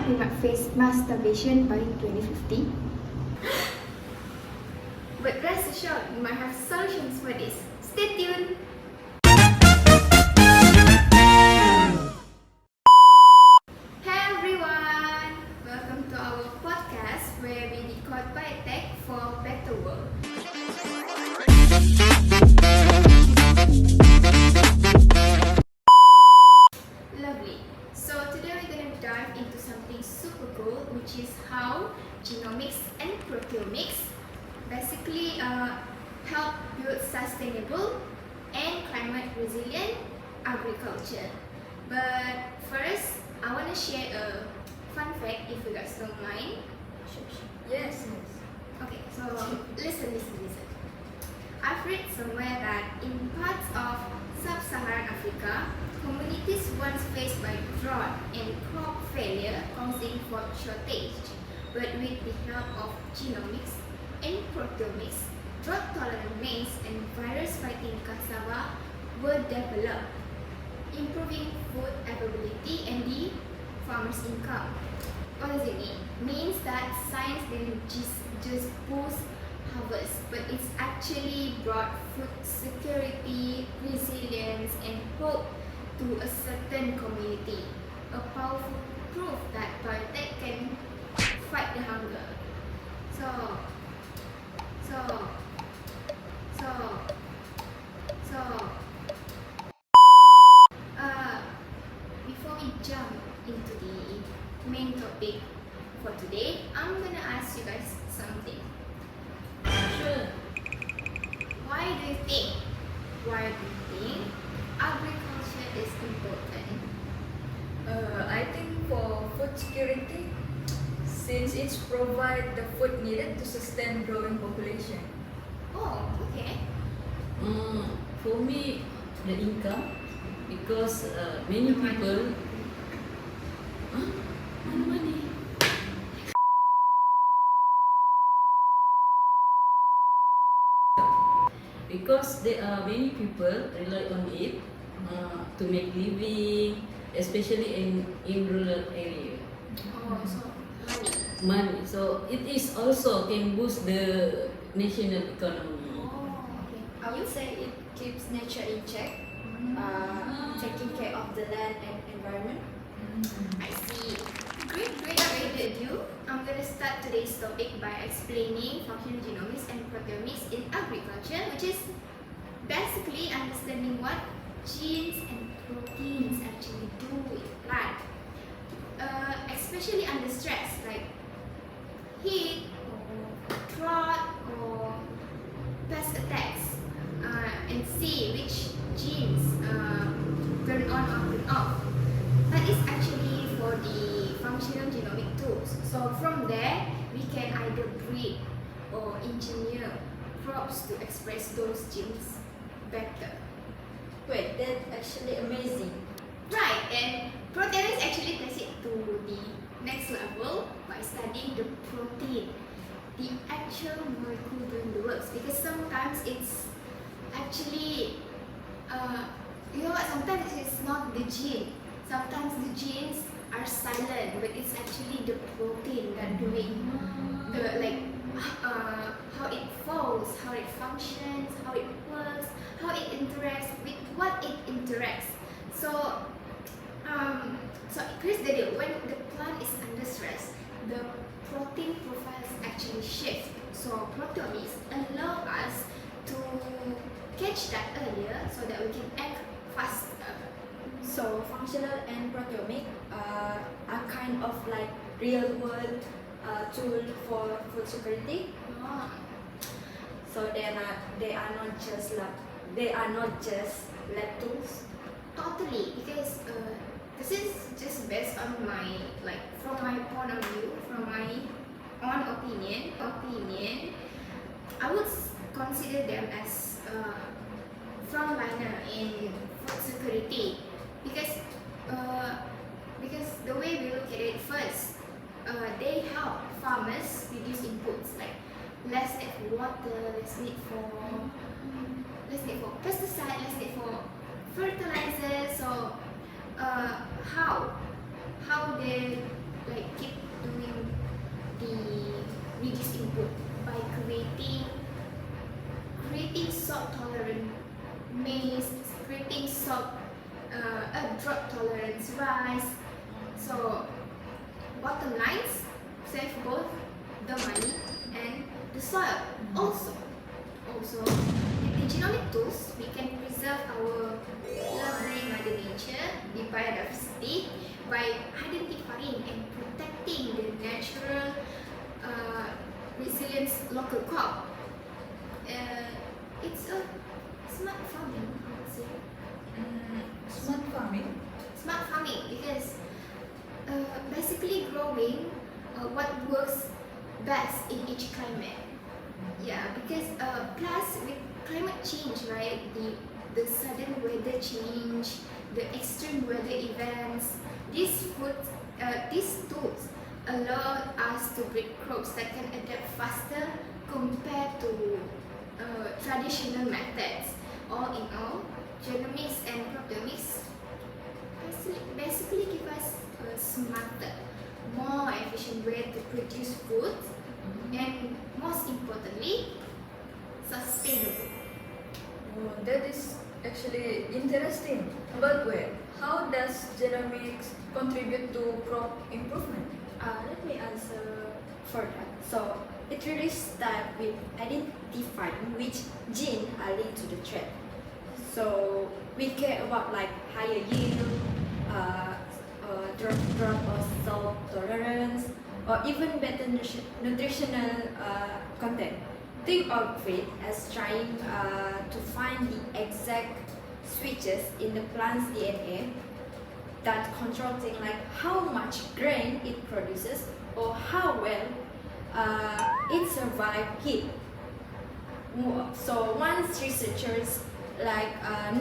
we might face mass starvation by 2050. But rest assured, we might have solutions for this. Stay tuned! Hey everyone! Welcome to our podcast where we decode biotech for a better world. Lovely. So today we're going to dive into something super cool, which is how genomics and proteomics basically help build sustainable and climate resilient agriculture. But first, I want to share a fun fact if you guys don't mind. Yes. Okay, so listen. I've read somewhere that in parts of sub-Saharan Africa, communities once faced by drought and crop failure causing food shortage. But with the help of genomics and proteomics, drought-tolerant maize and virus-fighting cassava were developed, improving food availability and the farmers' income. What does it mean? It means that science didn't just boost harvest, but it's actually brought food security, resilience, and hope to a certain community. A powerful proof that biotech can fight the hunger. Before we jump into the main topic for today, I'm gonna ask you guys something. Sure. Why do you think agriculture is important? I think for food security, since it provides the food needed to sustain growing population. Oh, okay. For me, the income, because many people, money. Because there are many people rely on it to make living, especially in rural area. Oh, so money. Money, so it is also can boost the national economy. Oh, okay. I would say it keeps nature in check, taking care of the land and environment. I see. Great idea, you. I'm gonna start today's topic by explaining functional genomics and proteomics in agriculture, which is basically understanding what genes and proteins actually do in plant, especially under stress like heat or drought or pest attacks, and see which genes turn on or turn off. That is actually for the functional genomic tools. So from there, we can either breed or engineer crops to express those genes better. Wait, that's actually amazing. Right, and proteomics actually takes it to the next level by studying the protein, the actual molecule doing the works. Because sometimes it's actually, you know what? Sometimes it's not the gene. Sometimes the genes are silent, but it's actually the protein that doing the how it falls, how it functions, how it works, how it interacts with what it interacts. So here's the deal: when the plant is under stress, the protein profiles actually shift. So proteomics allow us to catch that earlier, so that we can act faster. So functional and proteomic are kind of like real world tool for food security. Ah. So they are not just lab tools. Totally, because this is just based on my from my point of view, from my own opinion. I would consider them as frontliner in food security because the way we look at it first, they help farmers reduce inputs like less need for water, less need for pesticide, less need for fertilizer. So how they like creating salt-tolerant maize, creating a drought-tolerant rice. So, bottom lines, save both the money and the soil. Also, with the genomic tools, we can preserve our lovely Mother Nature, the biodiversity, by identifying and protecting the natural resilience local crop. It's a smart farming, I would say. Smart farming. Smart farming because basically growing what works best in each climate. Yeah, because plus with climate change, right? The sudden weather change, the extreme weather events, these tools allow us to breed crops that can adapt faster compared to traditional methods. All in all, genomics and proteomics basically give us a smarter, more efficient way to produce food, and most importantly, sustainable. Oh, that is actually interesting. But wait, how does genomics contribute to crop improvement? Let me answer for that. So it really starts with identifying which gene are linked to the trait. So we care about like higher yield, drought or salt tolerance, or even better nutritional content. Think of it as trying to find the exact switches in the plant's DNA that control things like how much grain it produces or how well it survives heat. So once researchers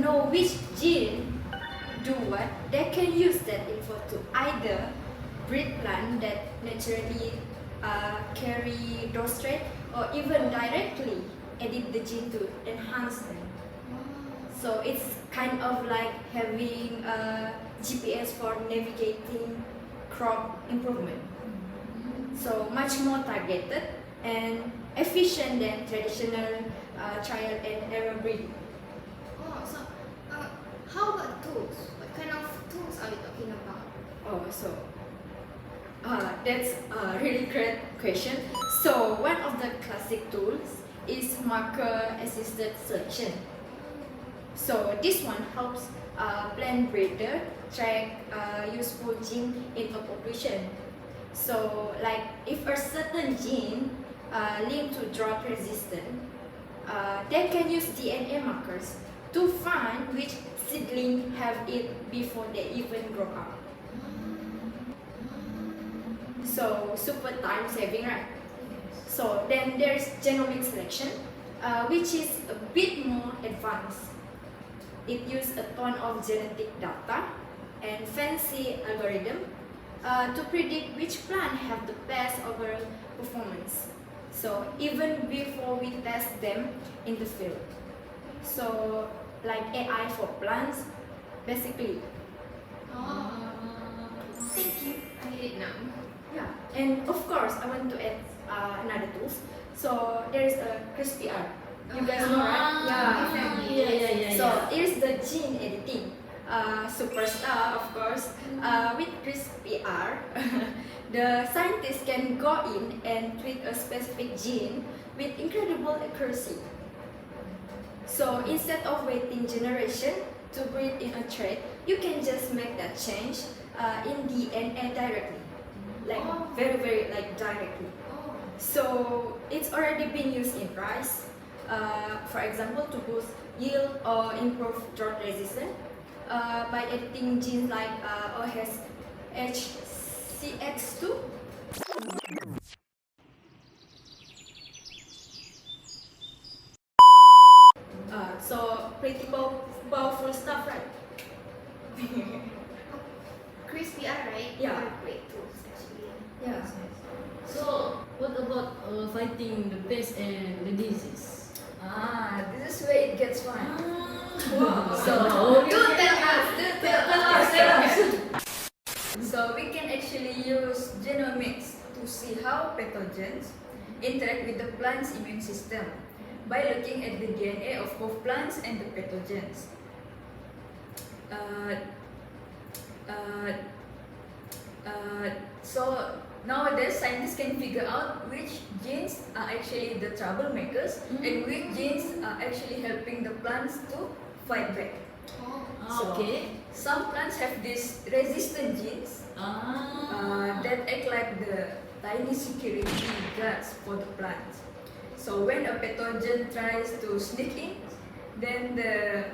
know which gene do what, they can use that info to either breed plant that naturally carry those traits or even directly edit the gene to enhance them. So it's kind of like having a GPS for navigating crop improvement. So much more targeted and efficient than traditional trial and error breeding. Oh, so how about tools? What kind of tools are you talking about? Oh, so that's a really great question. So one of the classic tools is marker-assisted selection. So this one helps plant breeder track useful gene in a population. So like if a certain gene linked to drought resistant, they can use DNA markers to find which seedling have it before they even grow up. So super time saving, right? So then there's genomic selection, which is a bit more advanced. It uses a ton of genetic data and fancy algorithm to predict which plant have the best overall performance. So even before we test them in the field. So like AI for plants, basically. Oh, thank you. I get it now. Yeah, and of course I want to add another tools. So there is a CRISPR. You guys know, right? Yeah. So here's the gene editing. Superstar, of course. With CRISPR, the scientists can go in and tweak a specific gene with incredible accuracy. So instead of waiting generation to breed in a trait, you can just make that change in DNA directly, like very like directly. Oh, So it's already been used in rice, for example, to boost yield or improve drought resistance by editing genes like OSHCX2. So pretty powerful stuff, right? CRISPR, right? Yeah. They are great tools actually. Yeah. So, what about fighting the pest and the disease? This is where it gets fun. So, Tell us. So we can actually use genomics to see how pathogens interact with the plant's immune system by looking at the DNA of both plants and the pathogens. So nowadays, scientists can figure out which genes are actually the troublemakers and which genes are actually helping the plants to fight back. So, Okay. some plants have these resistant genes that act like the tiny security guards for the plants. So when a pathogen tries to sneak in, then the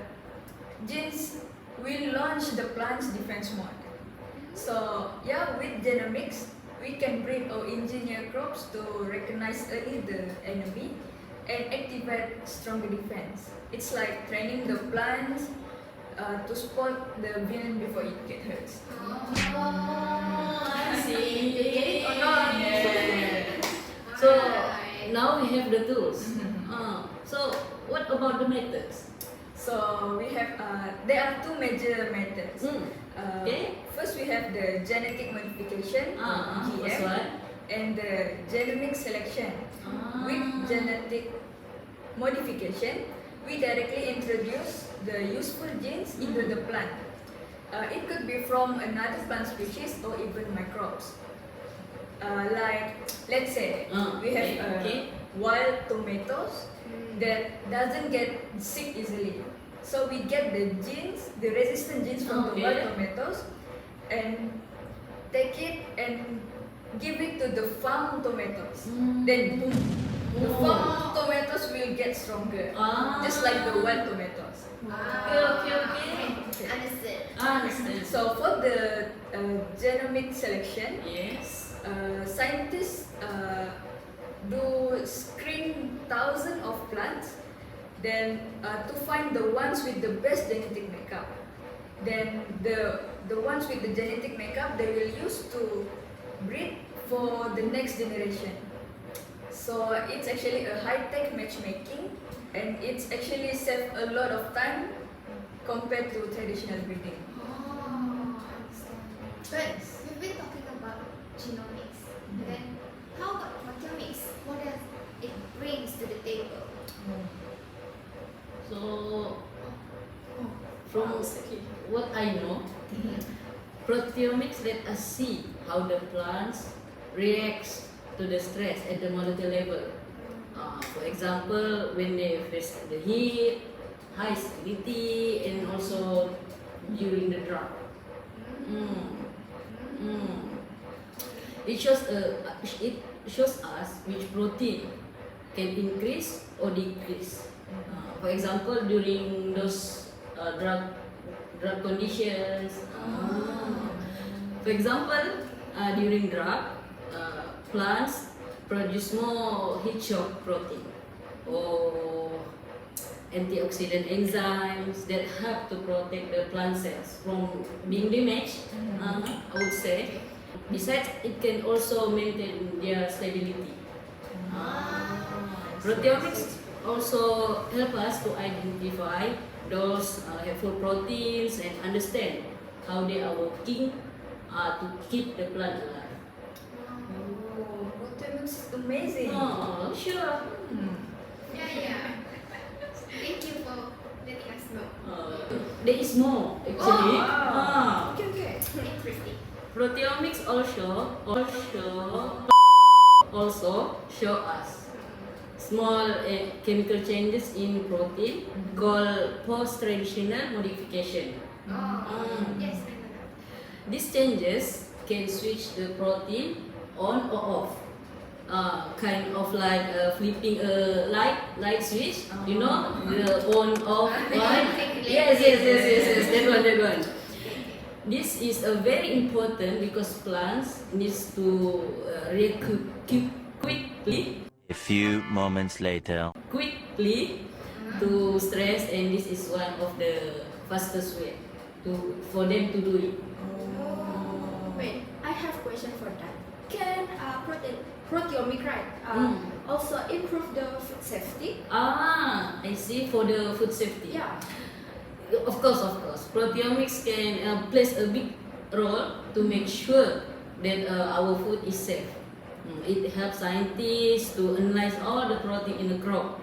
genes will launch the plant's defense mode. So yeah, with genomics, we can breed or engineer crops to recognize early the enemy and activate stronger defense. It's like training the plants to spot the villain before it gets hurt. I see. You get it or not? Yeah. So now we have the tools. So what about the methods? So we have there are two major methods. Okay. First, we have the genetic modification First (GM) one. and the genomic selection. With genetic modification, we directly introduce the useful genes into the plant. It could be from another plant species or even microbes. Like, let's say we have wild tomatoes that doesn't get sick easily. So we get the genes, the resistant genes from the wild tomatoes, and take it and give it to the farm tomatoes. Then boom, the farm tomatoes will get stronger, just like the wild tomatoes. Okay. Understood. Understand. So for the genomic selection, Yes. scientists do screen thousands of plants, then to find the ones with the best genetic makeup. Then the ones with the genetic makeup they will use to breed for the next generation. So it's actually a high-tech matchmaking, and it's actually save a lot of time compared to traditional breeding. Understand. But we've been talking about genomics. Then how about proteomics? What does it brings to the table? So from what I know, proteomics let us see how the plants reacts to the stress at the molecular level. For example, when they face the heat, high salinity, and also during the drought. It shows us which protein can increase or decrease. For example, during those drought conditions. For example, during drought, plants produce more heat shock protein or antioxidant enzymes that help to protect the plant cells from being damaged. I would say. Besides, it can also maintain their stability. Proteomics also help us to identify those helpful proteins and understand how they are working to keep the plant alive. Proteomics is amazing. Oh, sure. Yeah. Thank you for letting us know. There is more actually. Okay. Interesting. Proteomics also show us small chemical changes in protein called post-translational modification. Yes, I know that. These changes can switch the protein on or off. Kind of like flipping a light switch, you know, the on off one. Yes, that one. This is a very important because plants needs to react quickly A few moments later. to stress, and this is one of the fastest way for them to do it. Wait, I have a question for that. Can proteomic also improve the food safety? I see, for the food safety. Yeah. Of course. Proteomics can plays a big role to make sure that our food is safe. It helps scientists to analyze all the protein in the crop,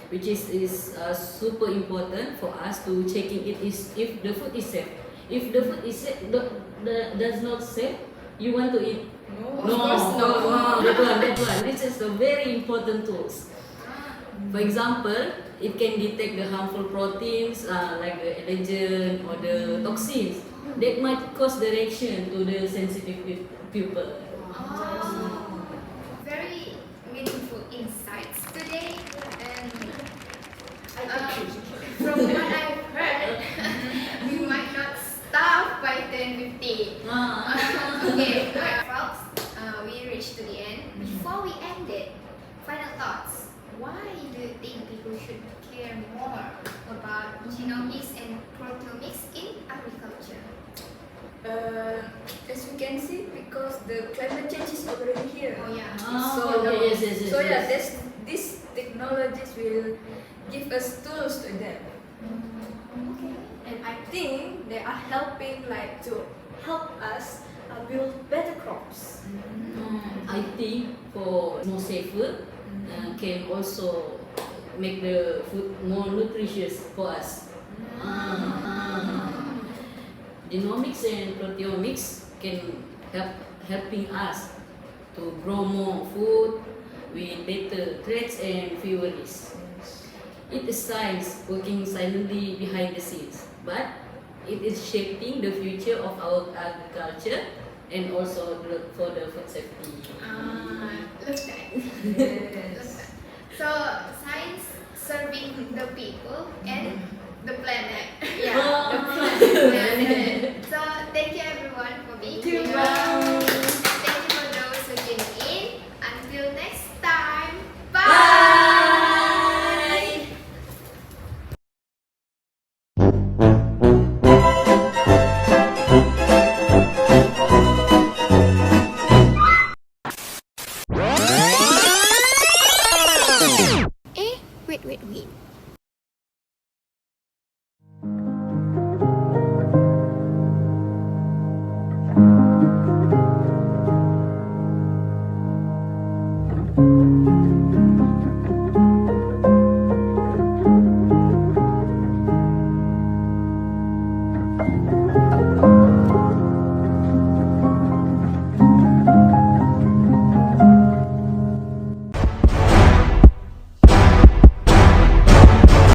which is super important for us to checking it is if the food is safe. If the food is safe, does not safe, you want to eat? No, No, of course no, not. that one. This is a very important tools. For example, it can detect the harmful proteins like the allergen or the toxins that might cause the reaction to the sensitive people. Very meaningful insights today, and from what I've heard, we might not stop by 10:50. Okay, folks, we reached to the end. Before we end it, final thoughts. Why do you think people should care more about genomics and proteomics in agriculture? As we can see, because the climate change is already here. Oh yeah. So these technologies will give us tools to adapt. Okay. And I think they are helping like to help us build better crops. I think for more safer can also make the food more nutritious for us. Genomics and proteomics can helping us to grow more food with better traits and fewer risks. It is science working silently behind the scenes, but it is shaping the future of our agriculture and also for the food safety. Look that. Yes. So science serving the people and the planet. Yeah, The planet.